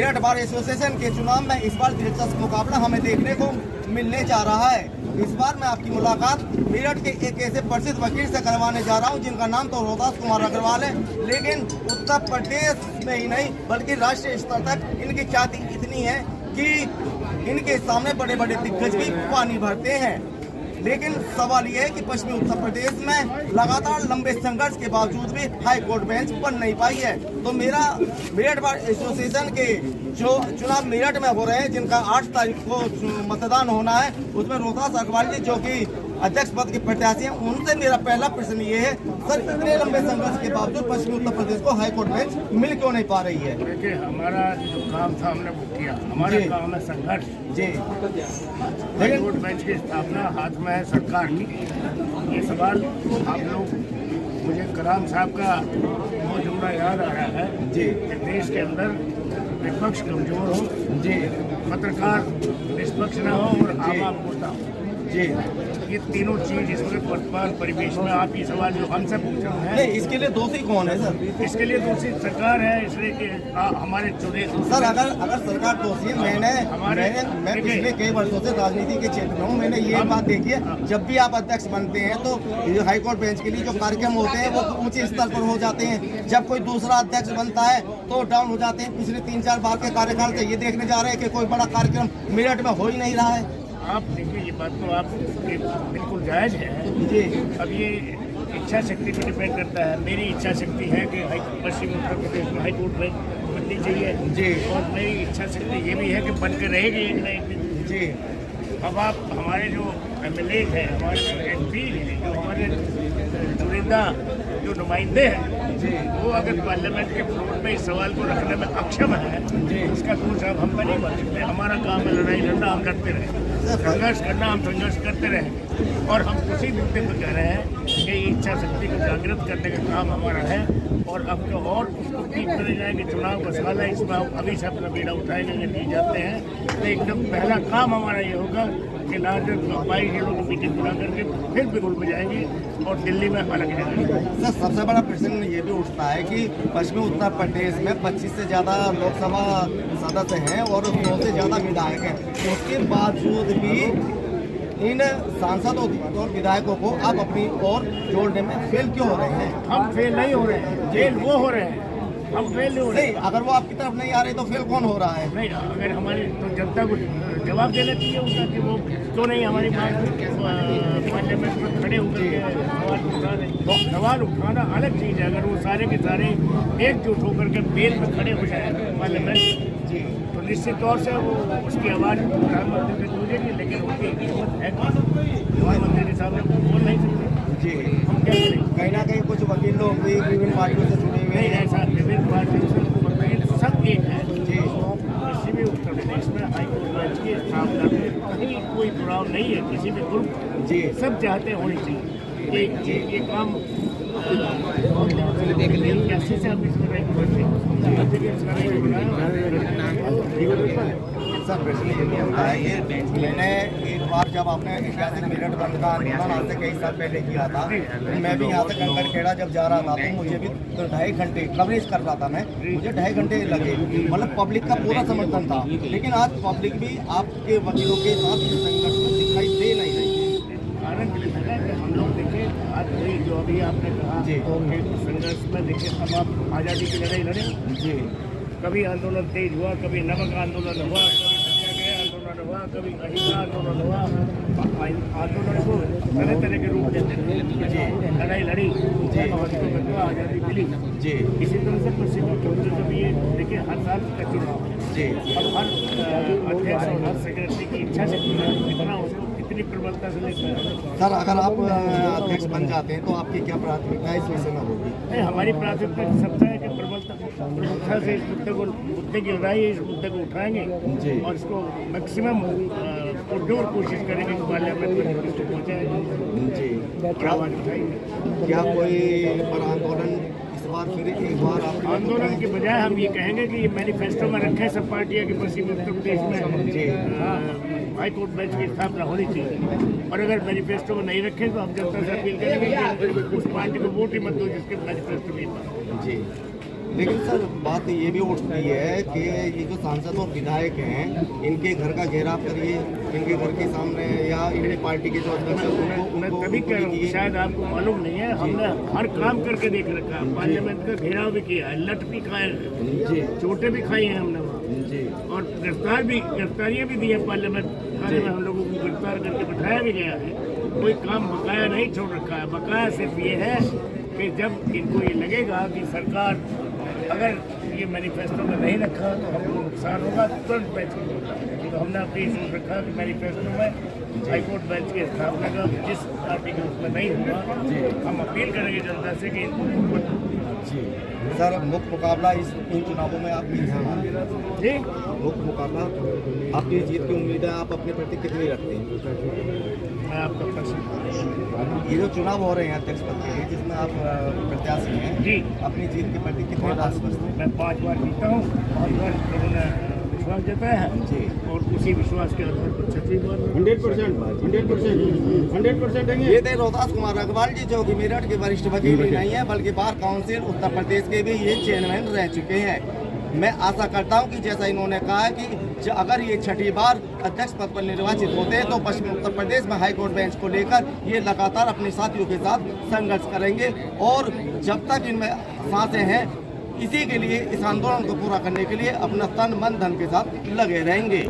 Meerut bar association के चुनाव में इस बार दिलचस्प मुकाबला हमें देखने को मिलने जा रहा है। इस बार मैं आपकी मुलाकात मेरठ के एक ऐसे प्रसिद्ध वकील से करवाने जा रहा हूं जिनका नाम तो रोहतास कुमार अग्रवाल है, लेकिन उत्तर प्रदेश में ही नहीं बल्कि राष्ट्रीय स्तर तक इनकी ख्याति इतनी है कि इनके सामने बड़े बड़े दिग्गज भी पानी भरते हैं। लेकिन सवाल यह है कि पश्चिमी उत्तर प्रदेश में लगातार लंबे संघर्ष के बावजूद भी हाई कोर्ट बेंच बन नहीं पाई है। तो मेरा मेरठ बार एसोसिएशन के जो चुनाव मेरठ में हो रहे हैं, जिनका 8 तारीख को मतदान होना है, उसमें रोहतास अग्रवाल जी जो कि अध्यक्ष पद के प्रत्याशी हैं, उनसे मेरा पहला प्रश्न ये है, सर इतने लंबे संघर्ष के बावजूद पश्चिमी उत्तर प्रदेश को हाई कोर्ट बेंच मिल क्यों नहीं पा रही है? देखिए, हमारा जो काम था हमने वो किया, हमारा काम है संघर्ष जी। हाई कोर्ट बेंच की स्थापना हाथ में है सरकार की। ये सवाल आप लोग, मुझे कलाम साहब का वो जुमला याद आ रहा है जी कि देश के अंदर विपक्ष कमजोर हो जी, पत्रकार निष्पक्ष न हो और आवाम मुद्दा हो जी। ये तीनों चीज इस वक्त वर्तमान परिवेश में आप ये सवाल जो हमसे पूछ रहे हैं, नहीं, इसके लिए दोषी कौन है सर? इसके लिए दूसरी सरकार है, इसलिए कि हमारे चुने सर अगर सरकार दोषी है, मैं पिछले कई वर्षों से राजनीति के क्षेत्र में हूँ, मैंने ये बात देखी है, जब भी आप अध्यक्ष बनते हैं तो हाई कोर्ट बेंच के लिए जो कार्यक्रम होते हैं वो ऊंचे स्तर पर हो जाते हैं, जब कोई दूसरा अध्यक्ष बनता है तो डाउन हो जाते हैं। पिछले 3-4 बार के कार्यकाल से ये देखने जा रहे हैं कि कोई बड़ा कार्यक्रम मेरठ में हो ही नहीं रहा है। आप देखिए, ये बात तो आप बिल्कुल जायज़ है जी। अब ये इच्छा शक्ति पर डिपेंड करता है। मेरी इच्छा शक्ति है कि पश्चिम उत्तर प्रदेश में हाई कोर्ट में बननी चाहिए जी, और मेरी इच्छा शक्ति ये भी है कि बन के रहेगी एक न एक दिन जी। अब आप हमारे जो MLA हैं, हमारे जो MP हैं, जो हमारे चुनिंदा जो नुमाइंदे हैं जी, वो अगर पार्लियामेंट के फ्लोर पे इस सवाल को रखने में अक्षम है जी, इसका दोष अब हम पर नहीं बन सकते। हमारा काम है लड़ाई लड़ना, हम लड़ते रहे, संघर्ष करना, हम संघर्ष करते रहे और हम उसी मुद्दे पर कह रहे हैं कि इच्छा शक्ति को जागृत करने का काम हमारा है। और अब तो और उसको ठीक करे जाए कि चुनाव का सवाल है, इसमें हम अभी से अपना बीड़ा उठाएंगे अगर नहीं जाते हैं तो एकदम पहला काम हमारा ये होगा कि लार्जर 22 जिलों की मीटिंग बुला करके फिर बिगुल बजाएंगे और दिल्ली में अलग जाएंगे। सर सबसे बड़ा प्रश्न ये भी उठता है कि पश्चिमी उत्तर प्रदेश में 25 से ज़्यादा लोकसभा सदस्य हैं और 100 से ज़्यादा विधायक हैं, उसके बावजूद भी इन सांसदों और विधायकों को आप अपनी ओर जोड़ने में फेल क्यों हो रहे हैं? हम फेल नहीं हो रहे हैं, फेल वो हो रहे हैं, हम फेल नहीं हो रहे। नहीं, अगर वो आपकी तरफ नहीं आ रहे तो फेल कौन हो रहा है? नहीं, अगर हमारी तो जनता को जवाब देना चाहिए उनका कि वो क्यों नहीं हमारी बात पार्लियामेंट में खड़े होकर के सवाल उठा रहे। तो सवाल उठाना अलग चीज़ है, अगर वो सारे के सारे एकजुट होकर के बेल में खड़े हो जाए पार्लियामेंट जी, तो निश्चित तौर से वो उसकी आवाज़ प्रधानमंत्री से गूंजेगी, लेकिन उनकी कीमत है प्रधानमंत्री के सामने बोल नहीं सकते जी। हम क्या करें? कहीं ना कहीं कुछ वकील लोग भी विभिन्न पार्टियों से जुड़े हुए नहीं, हैं। ऐसा विभिन्न पार्टियों से वकील सब एक है जी, पश्चिमी उत्तर प्रदेश में हाई कोर्ट बेंच की स्थापना में कहीं कोई जुड़ाव नहीं है किसी भी ग्रुप जी, सब चाहते होनी चाहिए ये काम कैसे से हम इसमें नहीं सर प्रश्न ये भी होता है, ये मैंने एक बार जब आपने ऐतिहासिक मेरठ बंद का आंदोलन आज से कई साल पहले किया था, तो मैं भी यहाँ से कंकड़खेड़ा जब जा रहा था तो मुझे भी 2.5 घंटे कवरेज कर रहा था मैं, मुझे 2.5 घंटे लगे, मतलब पब्लिक का पूरा समर्थन था। लेकिन आज पब्लिक भी आपके वकीलों के साथ संघर्ष में दिखाई दे नहीं रही। कारण हम लोग देखें आज वही जो अभी आपने कहा जी, संघर्ष में देखें, अब आप आज़ादी की लड़ाई लड़े जी, कभी आंदोलन तेज हुआ, कभी नमक आंदोलन हुआ, कभी सत्याग्रह आंदोलन हुआ, कभी अहिंसा आंदोलन हुआ। आंदोलन को तरह तरह के रूप देते हैं, लड़ाई लड़ी, आज़ादी मिली जी, इसी तरह से पश्चिमी उत्तर प्रदेश में ये देखिए हर साल का चुनाव है जी। अब हर अध्यक्ष और हर सेक्रेटरी की इच्छा शक्ति है कितना उसको कितनी प्रबलता से लेकर है। सर अगर आप अध्यक्ष बन जाते हैं तो आपकी क्या प्राथमिकता इस विषय में होगी? नहीं, हमारी प्राथमिकता सबसे है कि प्रबलता से इस मुद्दे की लड़ाई है, इस मुद्दे को उठाएंगे जी, और इसको मैक्सिमम पुरजोर कोशिश करेंगे कि पार्लियामेंट में इसको पहुँचाएंगे जी। आवाज़ उठाएंगे। क्या कोई पर आंदोलन इस बार फिर एक बार आप आंदोलन के बजाय हम ये कहेंगे कि ये मैनिफेस्टो में रखे सब पार्टियां कि पश्चिमी उत्तर प्रदेश में हाई कोर्ट बेंच की स्थापना होनी चाहिए, और अगर मैनिफेस्टो में नहीं रखें तो हम जनता से अपील करेंगे कि उस पार्टी को वोट ही मत दो जिसके मैनिफेस्टो में जी। लेकिन सर बात ये भी उठती है कि ये जो सांसद और विधायक हैं, इनके घर का घेराव करिए, इनके घर के सामने या इनकी पार्टी के जो अध्यक्ष हैं मैं उनको तभी कह रहा हूँ, शायद आपको मालूम नहीं है, हमने हर काम करके देख रखा है। पार्लियामेंट का घेराव भी किया है, लठ भी खाए, चोटें भी खाई हैं हमने वहाँ जी, और गिरफ्तारियाँ भी दी है। पार्लियामेंट थाने में हम लोगों को गिरफ्तार करके बिठाया भी गया है। कोई काम बकाया नहीं छोड़ रखा है। बकाया सिर्फ ये है कि जब इनको ये लगेगा कि सरकार अगर ये मैनिफेस्टो में नहीं रखा तो हमको नुकसान होगा, तुरंत बेंच को तो हमने अपनी सोच रखा कि मैनिफेस्टो में हाईकोर्ट बेंच की स्थापना का जिस पार्टी के उसमें नहीं हुआ, हम अपील करेंगे जनता से कि जी। सर मुख्य मुकाबला इन चुनावों में आप जी मुख्य मुकाबला आपकी जीत की उम्मीद है, आप अपने प्रति कितनी रखते हैं? मैं आपका प्रश्न, ये जो चुनाव हो रहे हैं अध्यक्ष पद के लिए जिसमें आप प्रत्याशी हैं जी अपनी जीत के प्रति कितने आश्वस्त हैं? मैं 5 बार जीता हूँ, 5 बार लोगों ने विश्वास जताया है जी। और उसी विश्वास के आधार पर 36 बार 100% देंगे। ये थे रोहतास कुमार अग्रवाल जी, जो कि मेरठ के वरिष्ठ वकील ही नहीं है बल्कि बार काउंसिल उत्तर प्रदेश के भी ये चेयरमैन रह चुके हैं। मैं आशा करता हूं कि जैसा इन्होंने कहा है कि अगर ये छठी बार अध्यक्ष पद पर निर्वाचित होते हैं तो पश्चिमी उत्तर प्रदेश में हाईकोर्ट बेंच को लेकर ये लगातार अपने साथियों के साथ संघर्ष करेंगे और जब तक इनमें सांसें हैं इसी के लिए, इस आंदोलन को पूरा करने के लिए अपना तन मन धन के साथ लगे रहेंगे।